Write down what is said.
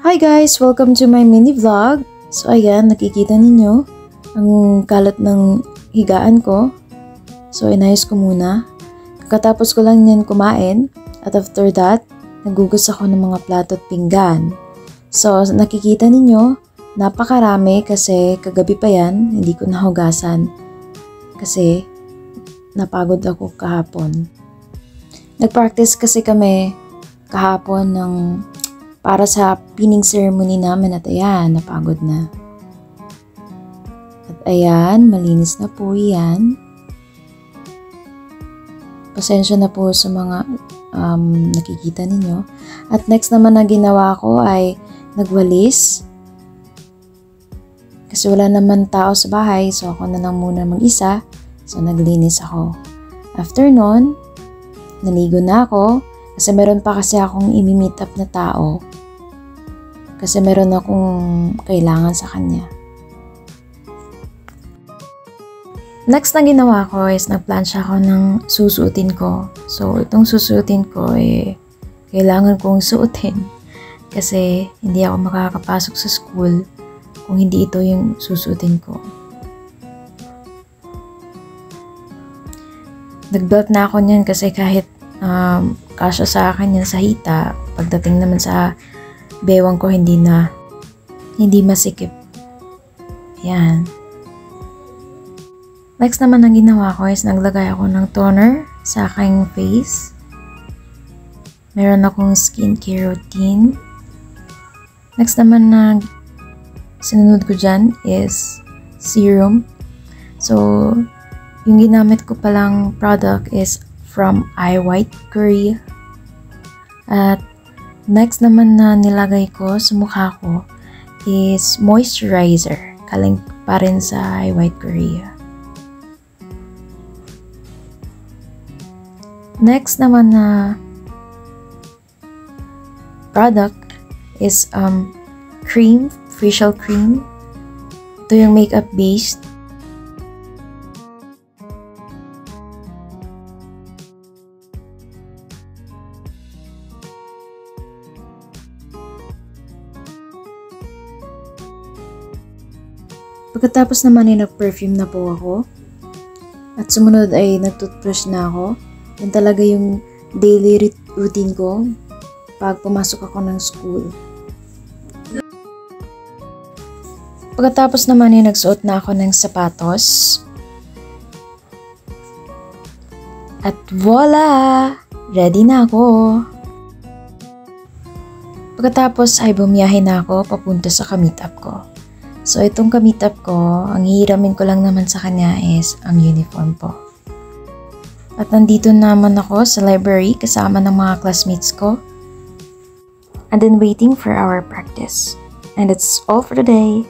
Hi guys! Welcome to my mini vlog. So ayan, nakikita ninyo ang kalat ng higaan ko. So inayos ko muna. Kakatapos ko lang yan kumain at after that, nagugas ako ng mga plato at pinggan. So nakikita ninyo, napakarami kasi kagabi pa yan, hindi ko nahugasan. Kasi napagod ako kahapon. Nag-practice kasi kami kahapon ng para sa pinning ceremony namin at ayan, napagod na. At ayan, malinis na po yan. Pasensya na po sa mga nakikita ninyo. At next naman na ginawa ko ay nagwalis. Kasi wala naman tao sa bahay, so ako na lang muna mag-isa. So naglinis ako. After nun, naligo na ako. Kasi meron pa kasi akong imi-meet up na tao. Kasi meron akong kailangan sa kanya. Next na ginawa ko is nagplansya ako ng susuotin ko. So itong susuotin ko kailangan kong suotin. Kasi hindi ako makakapasok sa school kung hindi ito yung susuotin ko. Nag-belt na ako niyan kasi kahit kasya sa akin yan sa hita, pagdating naman sa bewang ko hindi masikip. Yan. Next naman ang ginawa ko is naglagay ako ng toner sa aking face. Meron akong skincare routine. Next naman na sinunod ko dyan is serum. So, yung ginamit ko palang product is from iWhite Korea. At next naman na nilagay ko sa mukha ko is moisturizer. Galing pa rin sa iWhite Korea. Next naman na product is cream, facial cream. Ito yung makeup based. Pagkatapos naman ay nag-perfume na po ako. At sumunod ay nag-toothbrush na ako. Yan talaga yung daily routine ko pag pumasok ako ng school. Pagkatapos naman ay nagsuot na ako ng sapatos. At voila! Ready na ako! Pagkatapos ay bumiyahe na ako papunta sa ka-meet up ko. So, itong ka-meet up ko, ang hihiramin ko lang naman sa kanya is ang uniform po. At nandito naman ako sa library kasama ng mga classmates ko. And then waiting for our practice. And that's all for today.